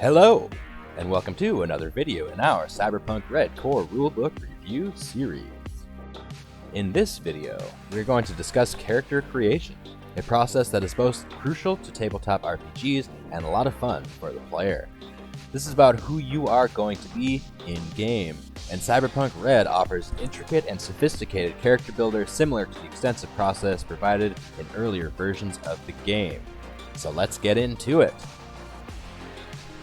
Hello, and welcome to another video in our Cyberpunk Red Core Rulebook Review series. In this video, we're going to discuss character creation, a process that is both crucial to tabletop RPGs and a lot of fun for the player. This is about who you are going to be in-game, and Cyberpunk Red offers intricate and sophisticated character builder similar to the extensive process provided in earlier versions of the game. So let's get into it.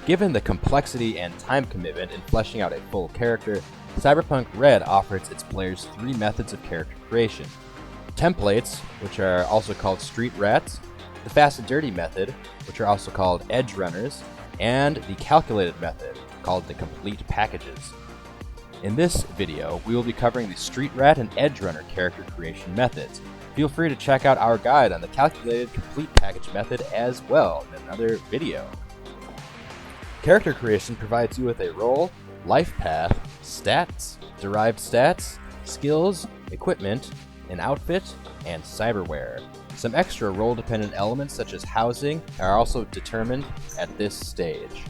Given the complexity and time commitment in fleshing out a full character, Cyberpunk Red offers its players three methods of character creation. Templates, which are also called Streetrats, the Fast and Dirty method, which are also called Edgerunners, and the Calculated method, called the Complete Packages. In this video, we will be covering the Streetrat and Edgerunner character creation methods. Feel free to check out our guide on the Calculated Complete Package method as well in another video. Character creation provides you with a role, life path, stats, derived stats, skills, equipment, an outfit, and cyberware. Some extra role-dependent elements such as housing are also determined at this stage.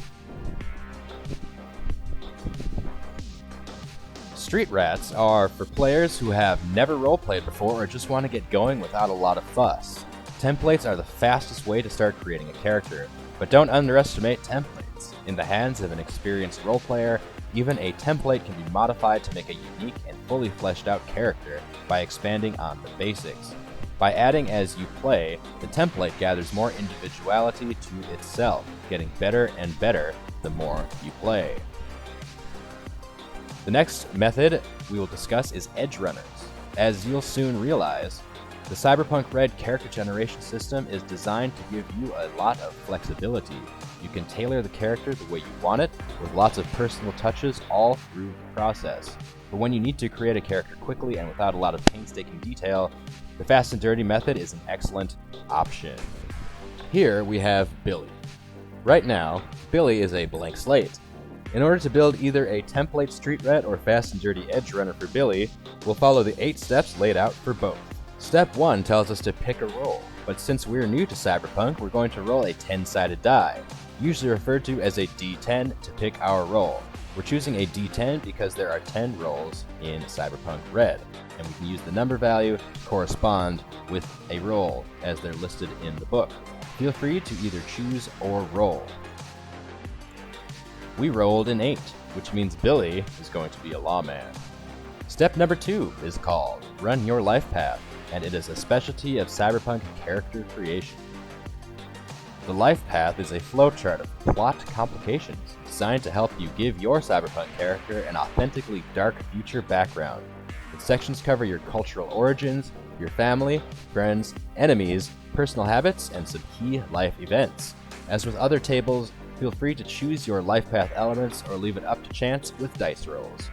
Streetrats are for players who have never roleplayed before or just want to get going without a lot of fuss. Templates are the fastest way to start creating a character, but don't underestimate templates. In the hands of an experienced roleplayer, even a template can be modified to make a unique and fully fleshed out character by expanding on the basics. By adding as you play, the template gathers more individuality to itself, getting better and better the more you play. The next method we will discuss is Edgerunners. As you'll soon realize, the Cyberpunk Red character generation system is designed to give you a lot of flexibility. You can tailor the character the way you want it, with lots of personal touches all through the process. But when you need to create a character quickly and without a lot of painstaking detail, the Fast and Dirty method is an excellent option. Here we have Billy. Right now, Billy is a blank slate. In order to build either a template Streetrat or Fast and Dirty Edgerunner for Billy, we'll follow the 8 steps laid out for both. Step 1 tells us to pick a roll, but since we're new to Cyberpunk, we're going to roll a 10-sided die, usually referred to as a D10 to pick our roll. We're choosing a D10 because there are 10 rolls in Cyberpunk Red, and we can use the number value to correspond with a roll as they're listed in the book. Feel free to either choose or roll. We rolled an 8, which means Billy is going to be a lawman. Step number 2 is called Run Your Lifepath, and it is a specialty of Cyberpunk character creation. The life path is a flowchart of plot complications designed to help you give your Cyberpunk character an authentically dark future background. Its sections cover your cultural origins, your family, friends, enemies, personal habits, and some key life events. As with other tables, feel free to choose your life path elements or leave it up to chance with dice rolls.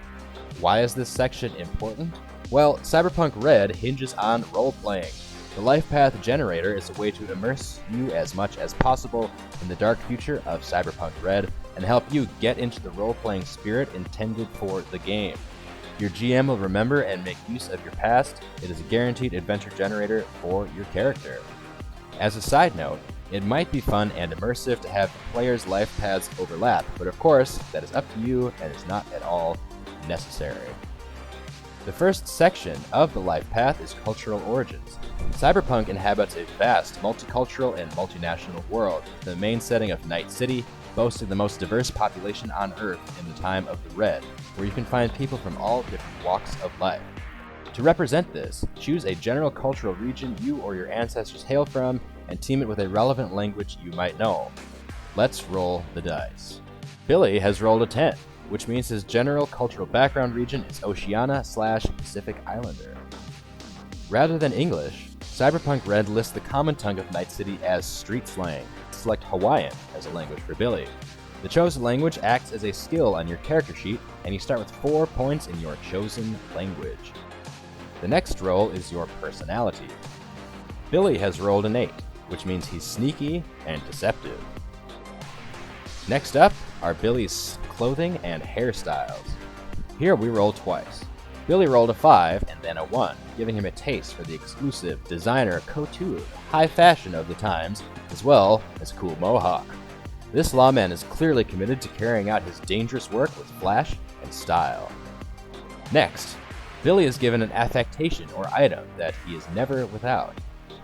Why is this section important? Well, Cyberpunk Red hinges on role-playing. The Life Path generator is a way to immerse you as much as possible in the dark future of Cyberpunk Red and help you get into the role-playing spirit intended for the game. Your GM will remember and make use of your past. It is a guaranteed adventure generator for your character. As a side note, it might be fun and immersive to have the players' life paths overlap, but of course, that is up to you and is not at all necessary. The first section of the life path is cultural origins. Cyberpunk inhabits a vast multicultural and multinational world, the main setting of Night City, boasting the most diverse population on Earth in the time of the Red, where you can find people from all different walks of life. To represent this, choose a general cultural region you or your ancestors hail from and team it with a relevant language you might know. Let's roll the dice. Billy has rolled a 10. Which means his general cultural background region is Oceania/Pacific Islander. Rather than English, Cyberpunk Red lists the common tongue of Night City as street slang. Select Hawaiian as a language for Billy. The chosen language acts as a skill on your character sheet, and you start with 4 points in your chosen language. The next roll is your personality. Billy has rolled an 8, which means he's sneaky and deceptive. Next up are Billy's clothing and hairstyles. Here we roll twice. Billy rolled a 5 and then a 1, giving him a taste for the exclusive designer couture high fashion of the times, as well as cool mohawk. This lawman is clearly committed to carrying out his dangerous work with flash and style. Next, Billy is given an affectation or item that he is never without.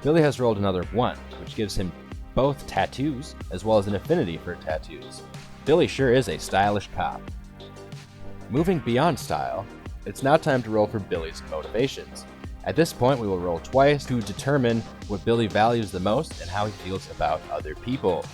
Billy has rolled another 1, which gives him both tattoos as well as an affinity for tattoos. Billy sure is a stylish cop. Moving beyond style, it's now time to roll for Billy's motivations. At this point, we will roll twice to determine what Billy values the most and how he feels about other people.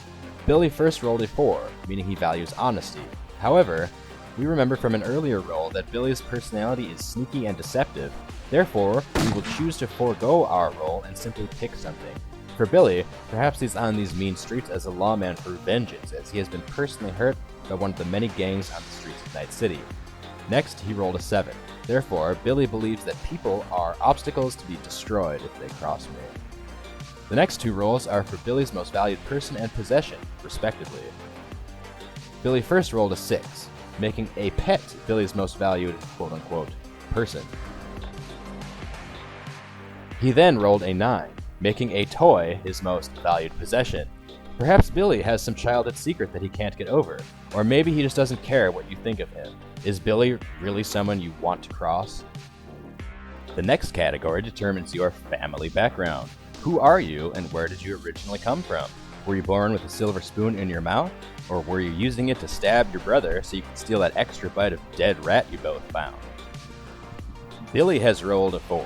Billy first rolled a 4, meaning he values honesty. However, we remember from an earlier roll that Billy's personality is sneaky and deceptive. Therefore, we will choose to forego our roll and simply pick something. For Billy, perhaps he's on these mean streets as a lawman for vengeance, as he has been personally hurt by one of the many gangs on the streets of Night City. Next, he rolled a 7. Therefore, Billy believes that people are obstacles to be destroyed if they cross me. The next 2 rolls are for Billy's most valued person and possession, respectively. Billy first rolled a 6, making a pet Billy's most valued quote-unquote person. He then rolled a 9, making a toy his most valued possession. Perhaps Billy has some childhood secret that he can't get over, or maybe he just doesn't care what you think of him. Is Billy really someone you want to cross? The next category determines your family background. Who are you and where did you originally come from? Were you born with a silver spoon in your mouth? Or were you using it to stab your brother so you could steal that extra bite of dead rat you both found? Billy has rolled a 4,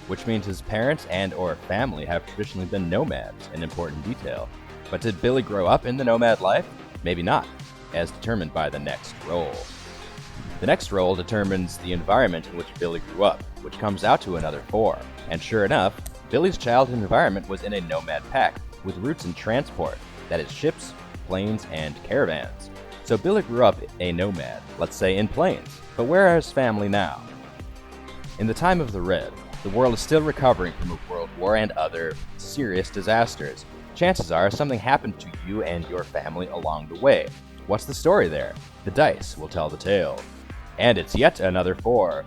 which means his parents and or family have traditionally been nomads, an important detail. But did Billy grow up in the nomad life? Maybe not, as determined by the next roll. The next roll determines the environment in which Billy grew up, which comes out to another 4. And sure enough, Billy's childhood environment was in a nomad pack, with roots in transport, that is ships, planes, and caravans. So Billy grew up a nomad, let's say in planes, but where are his family now? In the time of the Red, the world is still recovering from a world war and other serious disasters. Chances are something happened to you and your family along the way. What's the story there? The dice will tell the tale. And it's yet another 4.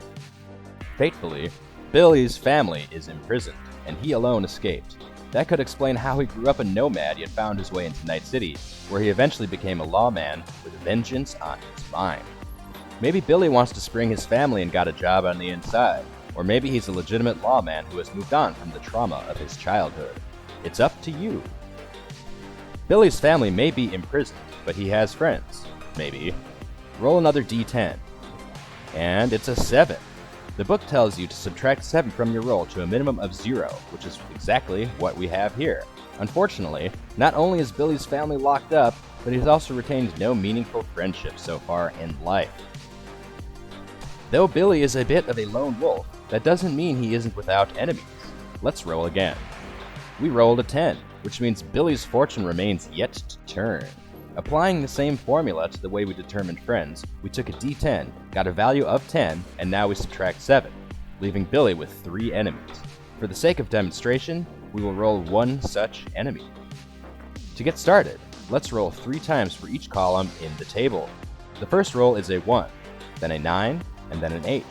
Fatefully, Billy's family is imprisoned, and he alone escaped. That could explain how he grew up a nomad yet found his way into Night City, where he eventually became a lawman with vengeance on his mind. Maybe Billy wants to spring his family and got a job on the inside, or maybe he's a legitimate lawman who has moved on from the trauma of his childhood. It's up to you. Billy's family may be imprisoned, but he has friends. Maybe. Roll another d10. And it's a 7. The book tells you to subtract 7 from your roll to a minimum of 0, which is exactly what we have here. Unfortunately, not only is Billy's family locked up, but he's also retained no meaningful friendships so far in life. Though Billy is a bit of a lone wolf, that doesn't mean he isn't without enemies. Let's roll again. We rolled a 10, which means Billy's fortune remains yet to turn. Applying the same formula to the way we determined friends, we took a d10, got a value of 10, and now we subtract 7, leaving Billy with 3 enemies. For the sake of demonstration, we will roll 1 such enemy. To get started, let's roll 3 times for each column in the table. The first roll is a 1, then a 9, and then an 8.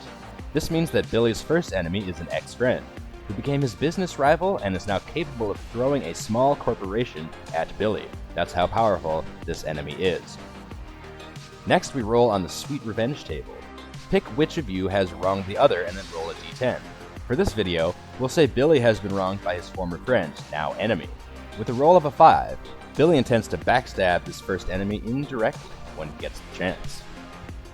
This means that Billy's first enemy is an ex-friend, who became his business rival and is now capable of throwing a small corporation at Billy. That's how powerful this enemy is. Next, we roll on the Sweet Revenge table. Pick which of you has wronged the other and then roll a d10. For this video, we'll say Billy has been wronged by his former friend, now enemy. With a roll of a 5, Billy intends to backstab his first enemy indirectly when he gets the chance.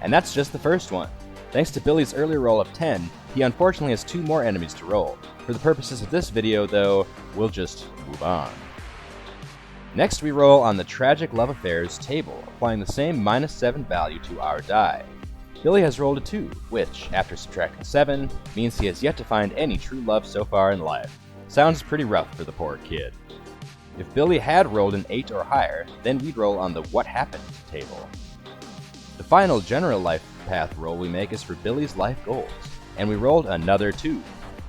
And that's just the first one. Thanks to Billy's earlier roll of 10, he unfortunately has 2 more enemies to roll. For the purposes of this video, though, we'll just move on. Next, we roll on the Tragic Love Affairs table, applying the same -7 value to our die. Billy has rolled a 2, which, after subtracting 7, means he has yet to find any true love so far in life. Sounds pretty rough for the poor kid. If Billy had rolled an 8 or higher, then we'd roll on the What Happened table. The final general life path roll we make is for Billy's life goals, and we rolled another 2.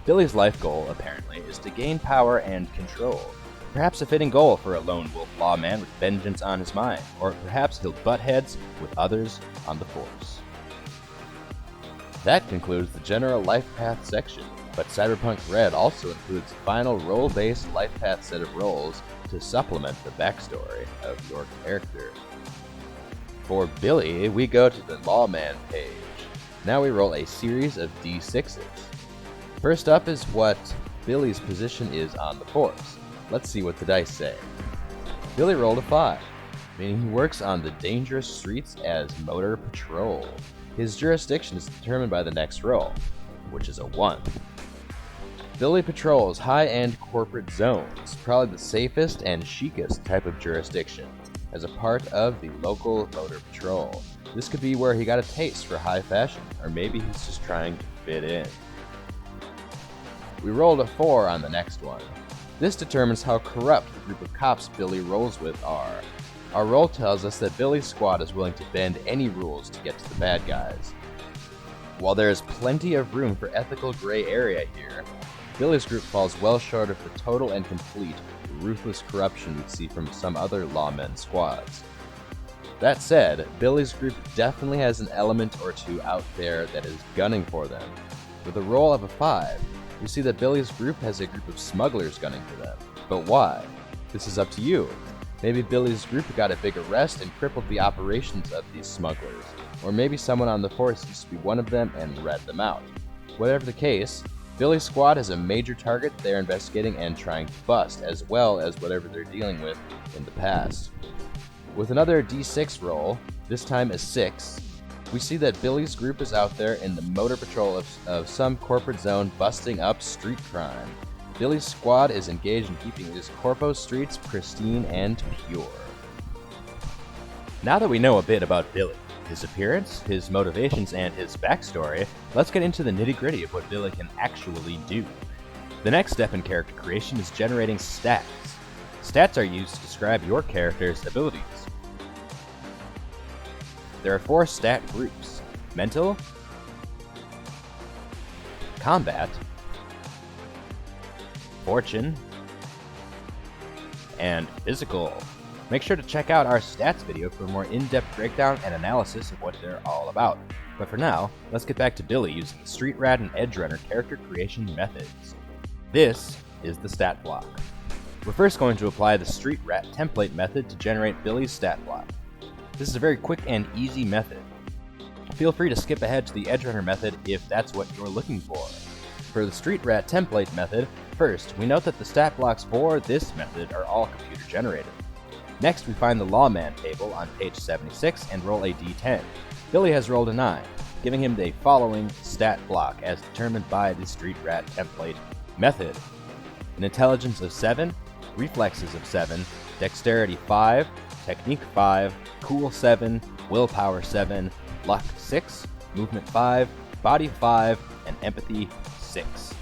Billy's life goal, apparently, is to gain power and control. Perhaps a fitting goal for a lone wolf lawman with vengeance on his mind, or perhaps he'll butt heads with others on the force. That concludes the general life path section, but Cyberpunk Red also includes a final role-based life path set of roles to supplement the backstory of your character. For Billy, we go to the Lawman page. Now we roll a series of d6s. First up is what Billy's position is on the force. Let's see what the dice say. Billy rolled a 5, meaning he works on the dangerous streets as motor patrol. His jurisdiction is determined by the next roll, which is a 1. Billy patrols high-end corporate zones, probably the safest and chicest type of jurisdiction, as a part of the local motor patrol. This could be where he got a taste for high fashion, or maybe he's just trying to fit in. We rolled a 4 on the next one. This determines how corrupt the group of cops Billy rolls with are. Our roll tells us that Billy's squad is willing to bend any rules to get to the bad guys. While there is plenty of room for ethical gray area here, Billy's group falls well short of the total and complete ruthless corruption we'd see from some other lawmen squads. That said, Billy's group definitely has an element or two out there that is gunning for them. With a roll of a 5, we see that Billy's group has a group of smugglers gunning for them. But why? This is up to you. Maybe Billy's group got a big arrest and crippled the operations of these smugglers. Or maybe someone on the force used to be one of them and read them out. Whatever the case, Billy's squad has a major target they're investigating and trying to bust, as well as whatever they're dealing with in the past. With another d6 roll, this time a 6, we see that Billy's group is out there in the motor patrol of some corporate zone busting up street crime. Billy's squad is engaged in keeping these corpo streets pristine and pure. Now that we know a bit about Billy, his appearance, his motivations, and his backstory, let's get into the nitty-gritty of what Billy can actually do. The next step in character creation is generating stats. Stats are used to describe your character's abilities. There are 4 stat groups: mental, combat, fortune, and physical. Make sure to check out our stats video for a more in-depth breakdown and analysis of what they're all about. But for now, let's get back to Billy using the Streetrat and Edgerunner character creation methods. This is the stat block. We're first going to apply the Streetrat template method to generate Billy's stat block. This is a very quick and easy method. Feel free to skip ahead to the Edgerunner method if that's what you're looking for. For the Streetrat template method, first, we note that the stat blocks for this method are all computer generated. Next, we find the Lawman table on page 76 and roll a d10. Billy has rolled a 9, giving him the following stat block as determined by the Streetrat template method: an intelligence of 7, reflexes of 7, dexterity 5, technique 5, cool 7, willpower 7, luck 6, movement 5, body 5, and empathy 6.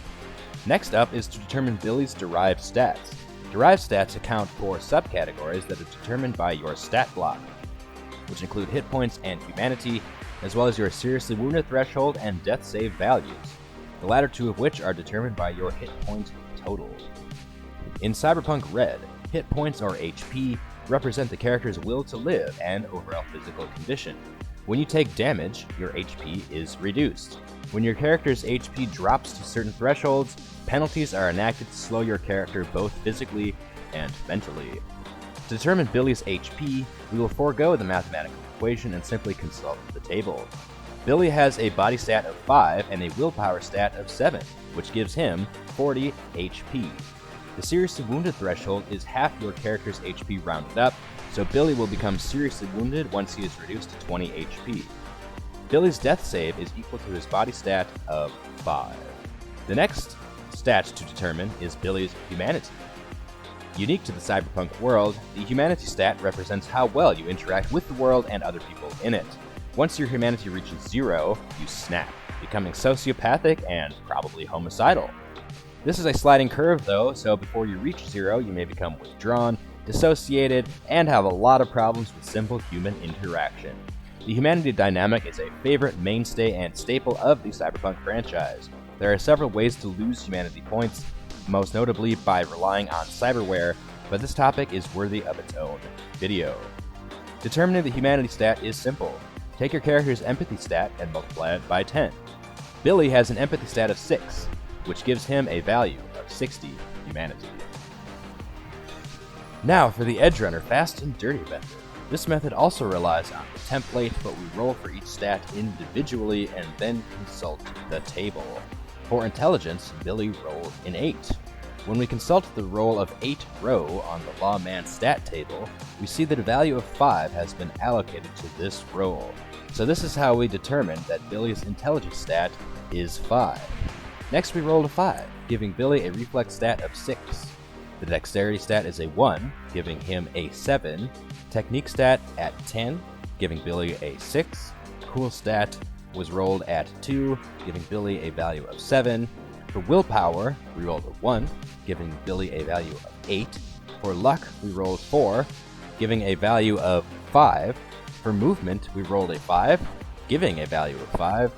Next up is to determine Billy's derived stats. Derived stats account for subcategories that are determined by your stat block, which include hit points and humanity, as well as your seriously wounded threshold and death save values, the latter 2 of which are determined by your hit point total. In Cyberpunk Red, hit points, or HP, represent the character's will to live and overall physical condition. When you take damage, your HP is reduced. When your character's HP drops to certain thresholds, penalties are enacted to slow your character both physically and mentally. To determine Billy's HP, we will forego the mathematical equation and simply consult the table. Billy has a body stat of 5 and a willpower stat of 7, which gives him 40 HP. The seriously wounded threshold is half your character's HP rounded up, so Billy will become seriously wounded once he is reduced to 20 HP. Billy's death save is equal to his body stat of 5. The next stat to determine is Billy's humanity. Unique to the cyberpunk world, the humanity stat represents how well you interact with the world and other people in it. Once your humanity reaches 0, you snap, becoming sociopathic and probably homicidal. This is a sliding curve though, so before you reach 0, you may become withdrawn, dissociated, and have a lot of problems with simple human interaction. The humanity dynamic is a favorite mainstay and staple of the Cyberpunk franchise. There are several ways to lose humanity points, most notably by relying on Cyberware, but this topic is worthy of its own video. Determining the humanity stat is simple. Take your character's empathy stat and multiply it by 10. Billy has an empathy stat of 6, which gives him a value of 60 humanity. Now for the Edgerunner fast and dirty method. This method also relies on the template, but we roll for each stat individually and then consult the table. For intelligence, Billy rolled an 8. When we consult the roll of 8 row on the lawman stat table, we see that a value of 5 has been allocated to this roll. So this is how we determine that Billy's intelligence stat is 5. Next we rolled a 5, giving Billy a reflex stat of 6. The dexterity stat is a 1, giving him a 7. Technique stat at 10, giving Billy a 6. Cool stat was rolled at 2, giving Billy a value of 7. For willpower, we rolled a 1, giving Billy a value of 8. For luck, we rolled 4, giving a value of 5. For movement, we rolled a 5, giving a value of 5.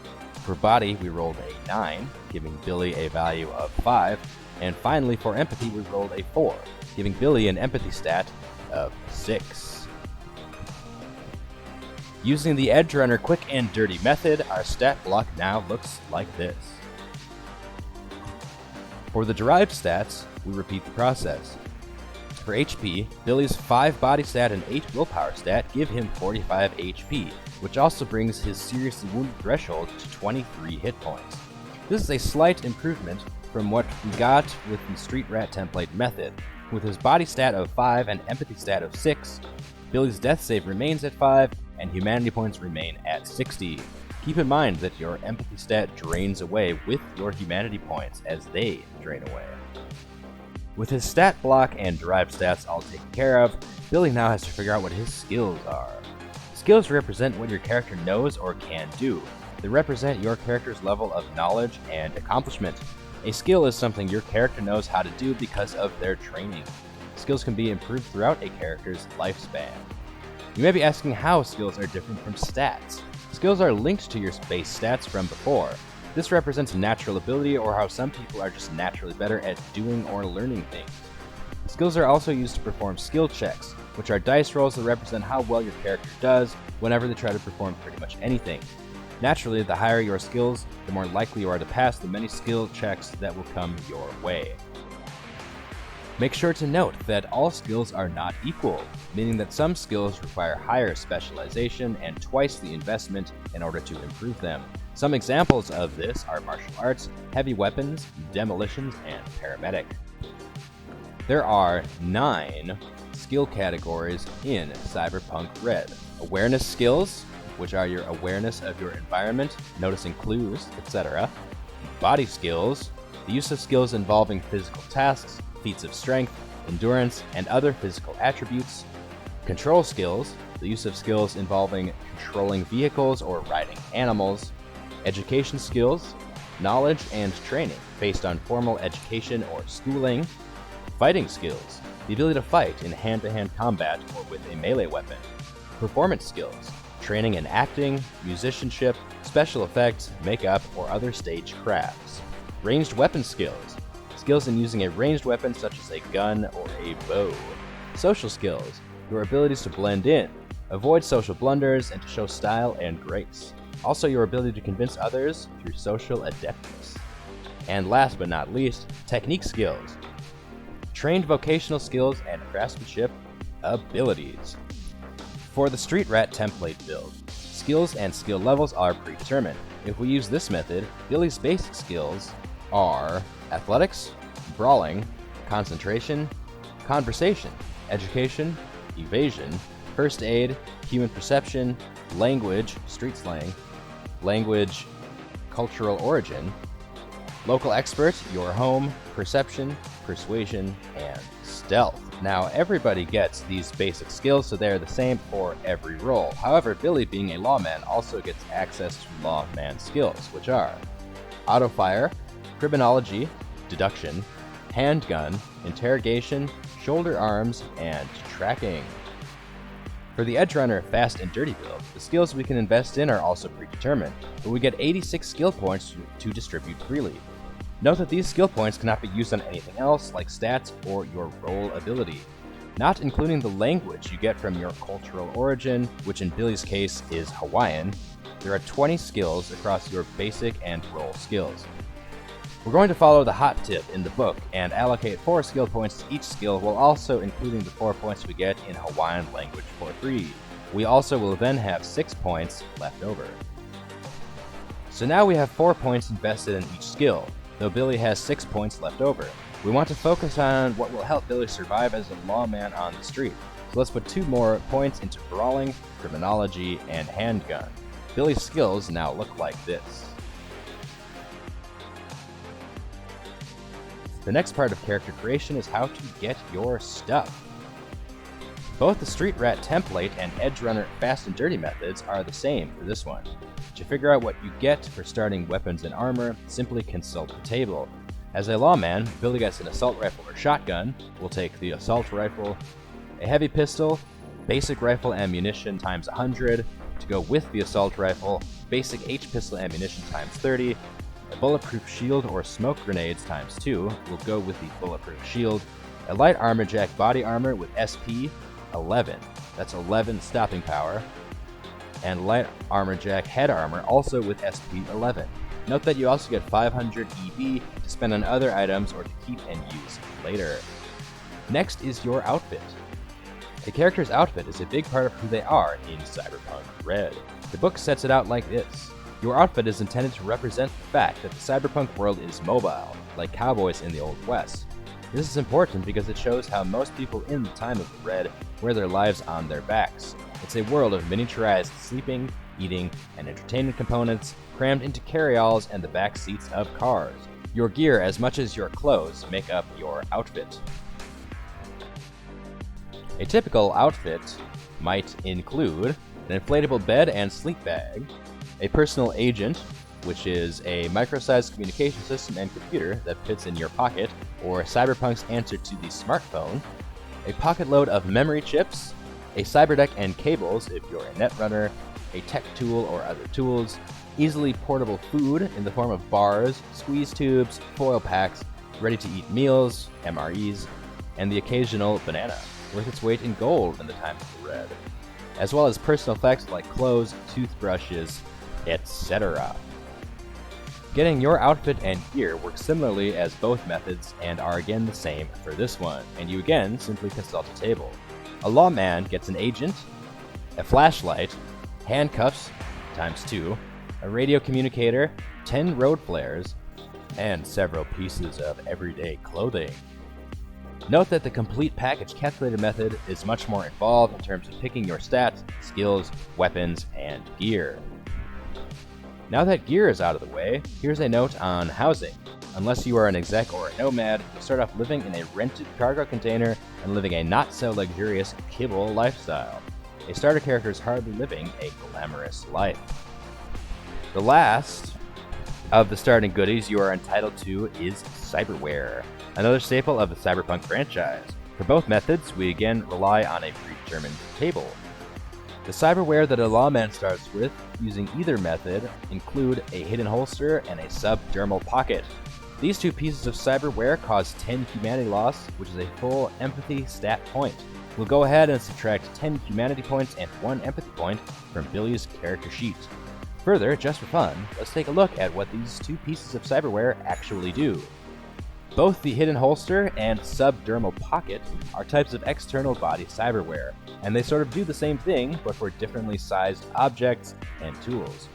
For body, we rolled a 9, giving Billy a value of 5. And finally, for empathy, we rolled a 4, giving Billy an empathy stat of 6. Using the Edgerunner quick and dirty method, our stat block now looks like this. For the derived stats, we repeat the process. For HP, Billy's 5 body stat and 8 willpower stat give him 45 HP, which also brings his seriously wounded threshold to 23 hit points. This is a slight improvement from what we got with the Streetrat template method. With his body stat of 5 and empathy stat of 6, Billy's death save remains at 5, and humanity points remain at 60. Keep in mind that your empathy stat drains away with your humanity points as they drain away. With his stat block and derived stats all taken care of, Billy now has to figure out what his skills are. Skills represent what your character knows or can do. They represent your character's level of knowledge and accomplishment. A skill is something your character knows how to do because of their training. Skills can be improved throughout a character's lifespan. You may be asking how skills are different from stats. Skills are linked to your base stats from before. This represents natural ability or how some people are just naturally better at doing or learning things. Skills are also used to perform skill checks, which are dice rolls that represent how well your character does whenever they try to perform pretty much anything. Naturally, the higher your skills, the more likely you are to pass the many skill checks that will come your way. Make sure to note that all skills are not equal, meaning that some skills require higher specialization and twice the investment in order to improve them. Some examples of this are martial arts, heavy weapons, demolitions, and paramedic. There are 9 skill categories in Cyberpunk Red. Awareness skills, which are your awareness of your environment, noticing clues, etc. Body skills, the use of skills involving physical tasks, feats of strength, endurance, and other physical attributes. Control skills, the use of skills involving controlling vehicles or riding animals. Education skills, knowledge and training based on formal education or schooling. Fighting skills, the ability to fight in hand-to-hand combat or with a melee weapon. Performance skills, training in acting, musicianship, special effects, makeup, or other stage crafts. Ranged weapon skills, skills in using a ranged weapon such as a gun or a bow. Social skills, your abilities to blend in, avoid social blunders, and to show style and grace. Also your ability to convince others through social adeptness. And last but not least, technique skills, trained vocational skills and craftsmanship abilities. For the Streetrat template build, skills and skill levels are predetermined. If we use this method, Billy's basic skills are athletics, brawling, concentration, conversation, education, evasion, first aid, human perception, language, street slang, language, cultural origin, local expert, your home, perception, persuasion, and stealth. Now, everybody gets these basic skills, so they're the same for every role. However, Billy, being a lawman, also gets access to lawman skills, which are auto-fire, criminology, deduction, handgun, interrogation, shoulder arms, and tracking. For the Edgerunner fast and dirty build, the skills we can invest in are also predetermined, but we get 86 skill points to distribute freely. Note that these skill points cannot be used on anything else like stats or your role ability, not including the language you get from your cultural origin, which in Billy's case is Hawaiian. There are 20 skills across your basic and role skills. We're going to follow the hot tip in the book and allocate 4 skill points to each skill, while also including the 4 points we get in Hawaiian language for free. We also will then have 6 points left over. So now we have 4 points invested in each skill, though Billy has 6 points left over. We want to focus on what will help Billy survive as a lawman on the street. So let's put 2 more points into brawling, criminology, and handgun. Billy's skills now look like this. The next part of character creation is how to get your stuff. Both the Streetrat template and Edgerunner Fast and Dirty methods are the same for this one. To figure out what you get for starting weapons and armor, simply consult the table. As a lawman, Billy gets an assault rifle or shotgun. We'll take the assault rifle, a heavy pistol, basic rifle ammunition times 100 to go with the assault rifle, basic H-pistol ammunition times 30, a bulletproof shield or smoke grenades times 2 will go with the bulletproof shield, a light armor jack body armor with SP 11, that's 11 stopping power, and light armor jack head armor also with SP 11. Note that you also get 500 EB to spend on other items or to keep and use later. Next is your outfit. A character's outfit is a big part of who they are in Cyberpunk Red. The book sets it out like this. Your outfit is intended to represent the fact that the cyberpunk world is mobile, like cowboys in the Old West. This is important because it shows how most people in the time of Red wear their lives on their backs. It's a world of miniaturized sleeping, eating, and entertainment components crammed into carryalls and the back seats of cars. Your gear, as much as your clothes, make up your outfit. A typical outfit might include an inflatable bed and sleep bag, a personal agent, which is a micro-sized communication system and computer that fits in your pocket, or Cyberpunk's answer to the smartphone, a pocket load of memory chips, a cyberdeck and cables if you're a netrunner, a tech tool or other tools, easily portable food in the form of bars, squeeze tubes, foil packs, ready-to-eat meals, MREs, and the occasional banana, worth its weight in gold in the time of the Red, as well as personal effects like clothes, toothbrushes, etc. Getting your outfit and gear works similarly as both methods and are again the same for this one, and you again simply consult a table. A lawman gets an agent, a flashlight, handcuffs times 2, a radio communicator, 10 road flares, and several pieces of everyday clothing. Note that the complete package calculator method is much more involved in terms of picking your stats, skills, weapons, and gear. Now that gear is out of the way, here's a note on housing. Unless you are an exec or a nomad, you start off living in a rented cargo container and living a not-so-luxurious kibble lifestyle. A starter character is hardly living a glamorous life. The last of the starting goodies you are entitled to is Cyberware, another staple of the Cyberpunk franchise. For both methods, we again rely on a predetermined table. The cyberware that a lawman starts with, using either method, include a hidden holster and a subdermal pocket. These 2 pieces of cyberware cause 10 humanity loss, which is a full empathy stat point. We'll go ahead and subtract 10 humanity points and 1 empathy point from Billy's character sheet. Further, just for fun, let's take a look at what these 2 pieces of cyberware actually do. Both the hidden holster and subdermal pocket are types of external body cyberware, and they sort of do the same thing, but for differently sized objects and tools.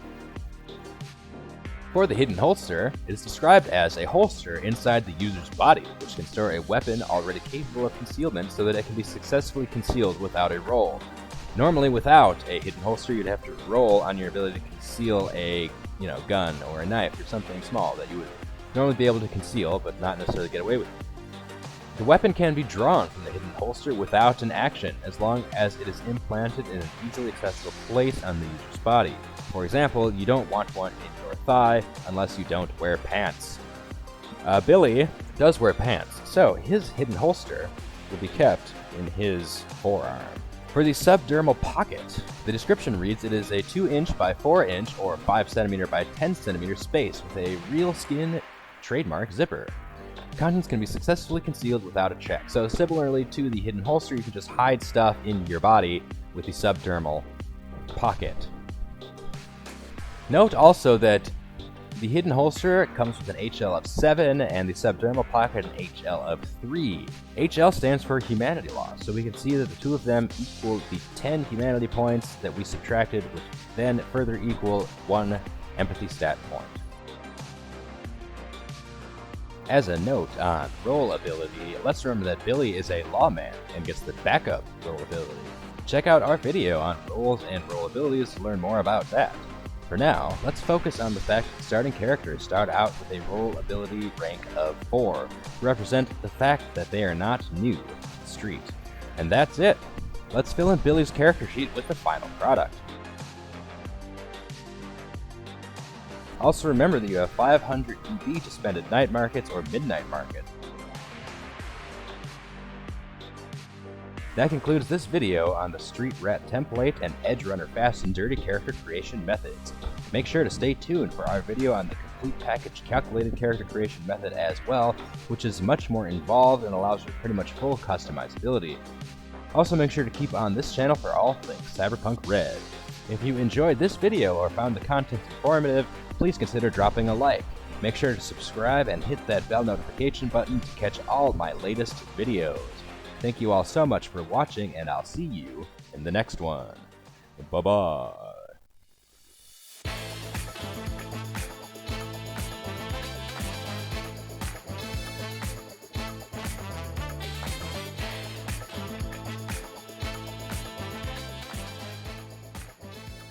For the hidden holster, it is described as a holster inside the user's body, which can store a weapon already capable of concealment so that it can be successfully concealed without a roll. Normally, without a hidden holster, you'd have to roll on your ability to conceal a, gun or a knife or something small that you would normally be able to conceal, but not necessarily get away with. The weapon can be drawn from the hidden holster without an action, as long as it is implanted in an easily accessible place on the user's body. For example, you don't want one in your thigh unless you don't wear pants. Billy does wear pants, so his hidden holster will be kept in his forearm. For the subdermal pocket, the description reads it is a 2-inch by 4-inch or 5cm by 10cm space with a real skin trademark zipper. Contents can be successfully concealed without a check. So similarly to the hidden holster, you can just hide stuff in your body with the subdermal pocket. Note also that The hidden holster comes with an HL of 7 and the subdermal pocket an HL of 3. HL stands for humanity loss, so we can see that the two of them equal the 10 humanity points that we subtracted, which then further equal 1 empathy stat point. As a note on roll ability, let's remember that Billy is a lawman and gets the backup roll ability. Check out our video on roles and roll abilities to learn more about that. For now, let's focus on the fact that starting characters start out with a roll ability rank of 4 to represent the fact that they are not new to the street. And that's it! Let's fill in Billy's character sheet with the final product. Also remember that you have 500 EB to spend at night markets or midnight market. That concludes this video on the Streetrat template and Edgerunner fast and dirty character creation methods. Make sure to stay tuned for our video on the complete package calculated character creation method as well, which is much more involved and allows for pretty much full customizability. Also make sure to keep on this channel for all things Cyberpunk Red. If you enjoyed this video or found the content informative, please consider dropping a like. Make sure to subscribe and hit that bell notification button to catch all my latest videos. Thank you all so much for watching, and I'll see you in the next one. Bye-bye.